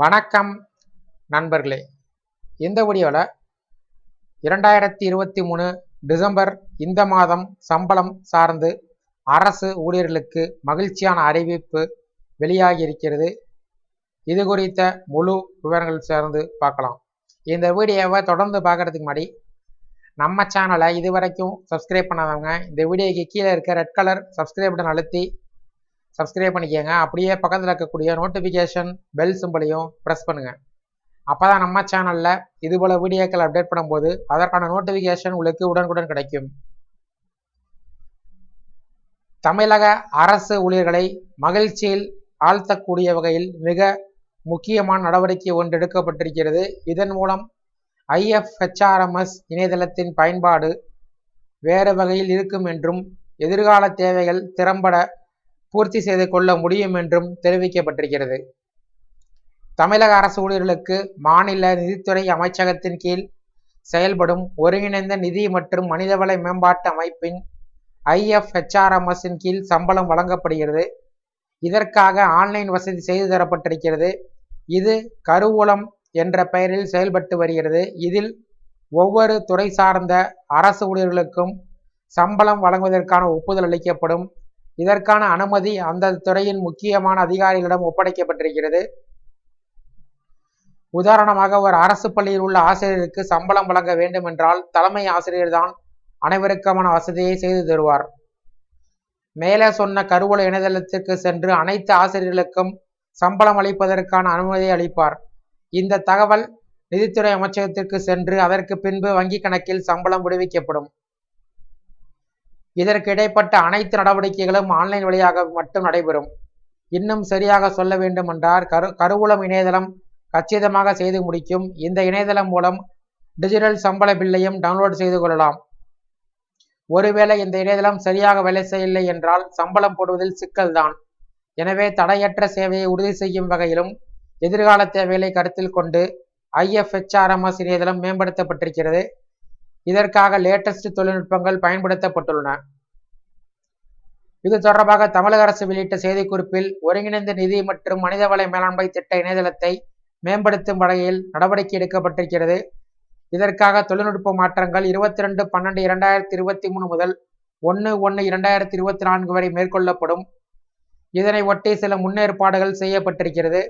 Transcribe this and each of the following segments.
வணக்கம் நண்பர்களே. இந்த வீடியோவில் 2023 டிசம்பர் இந்த மாதம் சம்பளம் சார்ந்து அரசு ஊழியர்களுக்கு மகிழ்ச்சியான அறிவிப்பு வெளியாகி இருக்கிறது. இது குறித்த முழு விவரங்கள் சேர்ந்து பார்க்கலாம். இந்த வீடியோவை தொடர்ந்து பார்க்கறதுக்கு முன்னாடி நம்ம சேனலை இதுவரைக்கும் சப்ஸ்கிரைப் பண்ணாதவங்க இந்த வீடியோக்கு கீழே இருக்க ரெட் கலர் சப்ஸ்கிரைப் பட்டன் அழுத்தி சப்ஸ்கிரைப் பண்ணிக்கோங்க. அப்படியே பக்கத்தில் இருக்கக்கூடிய நோட்டிஃபிகேஷன் பெல் சிம்பிளையும் ப்ரெஸ் பண்ணுங்கள். அப்போ தான் நம்ம சேனலில் இதுபோல் வீடியோக்கள் அப்டேட் பண்ணும்போது அதற்கான நோட்டிஃபிகேஷன் உங்களுக்கு உடனுக்குடன் கிடைக்கும். தமிழக அரசு ஊழியர்களை மகிழ்ச்சியில் ஆழ்த்தக்கூடிய வகையில் மிக முக்கியமான நடவடிக்கை ஒன்று எடுக்கப்பட்டிருக்கிறது. இதன் மூலம் IFHRMS இணையதளத்தின் பயன்பாடு வேறு வகையில் இருக்கும் என்றும் எதிர்கால தேவைகள் திறம்பட பூர்த்தி செய்து கொள்ள முடியும் என்றும் தெரிவிக்கப்பட்டிருக்கிறது. தமிழக அரசு ஊழியர்களுக்கு மாநில நிதித்துறை அமைச்சகத்தின் கீழ் செயல்படும் ஒருங்கிணைந்த நிதி மற்றும் மனிதவள மேம்பாட்டு அமைப்பின் IFHRMS-இன் கீழ் சம்பளம் வழங்கப்படுகிறது. இதற்காக ஆன்லைன் வசதி செய்து தரப்பட்டிருக்கிறது. இது கருவூலம் என்ற பெயரில் செயல்பட்டு வருகிறது. இதில் ஒவ்வொரு துறை சார்ந்த அரசு ஊழியர்களுக்கும் சம்பளம் வழங்குவதற்கான ஒப்புதல் அளிக்கப்படும். இதற்கான அனுமதி அந்த துறையின் முக்கியமான அதிகாரிகளிடம் ஒப்படைக்கப்பட்டிருக்கிறது. உதாரணமாக, ஒரு அரசு பள்ளியில் உள்ள ஆசிரியருக்கு சம்பளம் வழங்க வேண்டும் என்றால் தலைமை ஆசிரியர் தான் அனைவருக்குமான வசதியை செய்து தருவார். மேலே சொன்ன கருவூல இணையதளத்திற்கு சென்று அனைத்து ஆசிரியர்களுக்கும் சம்பளம் அளிப்பதற்கான அனுமதியை அளிப்பார். இந்த தகவல் நிதித்துறை அமைச்சகத்திற்கு சென்று அதற்கு பின்பு வங்கி கணக்கில் சம்பளம் விடுவிக்கப்படும். இதற்கு இடைப்பட்ட அனைத்து நடவடிக்கைகளும் ஆன்லைன் வழியாக மட்டும் நடைபெறும். இன்னும் சரியாக சொல்ல வேண்டும் என்றால் கருவூலம் இணையதளம் கச்சிதமாக செய்து முடிக்கும். இந்த இணையதளம் மூலம் டிஜிட்டல் சம்பள பில்லையும் டவுன்லோட் செய்து கொள்ளலாம். ஒருவேளை இந்த இணையதளம் சரியாக வேலை செய்யவில்லை என்றால் சம்பளம் போடுவதில் சிக்கல்தான். எனவே தடையற்ற சேவையை உறுதி செய்யும் வகையிலும் எதிர்கால தேவைகளை கருத்தில் கொண்டு IFHRMS இணையதளம் மேம்படுத்தப்பட்டிருக்கிறது. இதற்காக லேட்டஸ்ட் தொழில்நுட்பங்கள் பயன்படுத்தப்பட்டுள்ளன. இது தொடர்பாக தமிழக அரசு வெளியிட்ட செய்திக்குறிப்பில் ஒருங்கிணைந்த நிதி மற்றும் மனிதவள மேலாண்மை திட்ட இணையதளத்தை மேம்படுத்தும் வகையில் நடவடிக்கை எடுக்கப்பட்டிருக்கிறது. இதற்காக தொழில்நுட்ப மாற்றங்கள் 22/12/2023 முதல் 1/1/2024 வரை மேற்கொள்ளப்படும். இதனை ஒட்டி சில முன்னேற்பாடுகள் செய்யப்பட்டிருக்கிறது.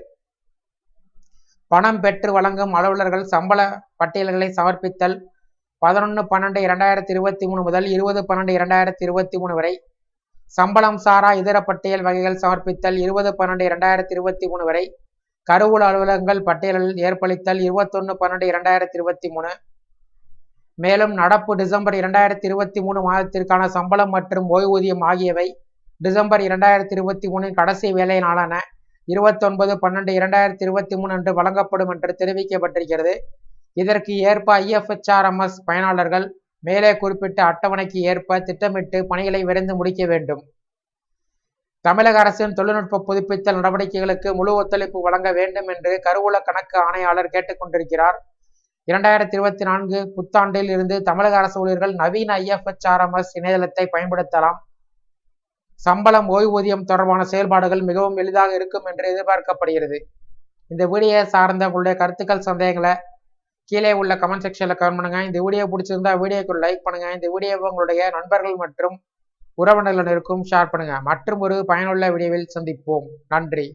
பணம் பெற்று வழங்கும் அலுவலர்கள் சம்பள பட்டியல்களை சமர்ப்பித்தல் 11/12/2023 முதல் 20/12/2023 வரை. சம்பளம் சாரா இதர பட்டியல் வகைகள் சமர்ப்பித்தல் 20/12/2023 வரை. கருவூல அலுவலகங்கள் பட்டியலில் ஏற்பளித்தல் 21/12/2023. மேலும் நடப்பு டிசம்பர் 2023 மாதத்திற்கான சம்பளம் மற்றும் ஓய்வூதியம் ஆகியவை டிசம்பர் 2023 கடைசி வேலை நாளான 29/12/2023 அன்று வழங்கப்படும் என்று தெரிவிக்கப்பட்டிருக்கிறது. இதற்கு ஏற்ப IFHRMS பயனாளர்கள் மேலே குறிப்பிட்ட அட்டவணைக்கு ஏற்ப திட்டமிட்டு பணிகளை விரைந்து முடிக்க வேண்டும். தமிழக அரசின் தொழில்நுட்ப புதுப்பித்தல் நடவடிக்கைகளுக்கு முழு ஒத்துழைப்பு வழங்க வேண்டும் என்று கருவூல கணக்கு ஆணையாளர் கேட்டுக்கொண்டிருக்கிறார். 2024 புத்தாண்டில் இருந்து தமிழக அரசு ஊழியர்கள் நவீன IFHRMS இணையதளத்தை பயன்படுத்தலாம். சம்பளம் ஓய்வூதியம் தொடர்பான செயல்பாடுகள் மிகவும் எளிதாக இருக்கும் என்று எதிர்பார்க்கப்படுகிறது. இந்த வீடியோ சார்ந்த உங்களுடைய கருத்துக்கள் சந்தேகங்களை கீழே உள்ள கமெண்ட் செக்ஷனில் கமெண்ட் பண்ணுங்க. இந்த வீடியோ பிடிச்சிருந்தா வீடியோக்கு லைக் பண்ணுங்க. இந்த வீடியோவை உங்களுடைய நண்பர்கள் மற்றும் உறவினர்களுக்கும் ஷேர் பண்ணுங்க. மற்றும் ஒரு பயனுள்ள வீடியோவில் சந்திப்போம். நன்றி.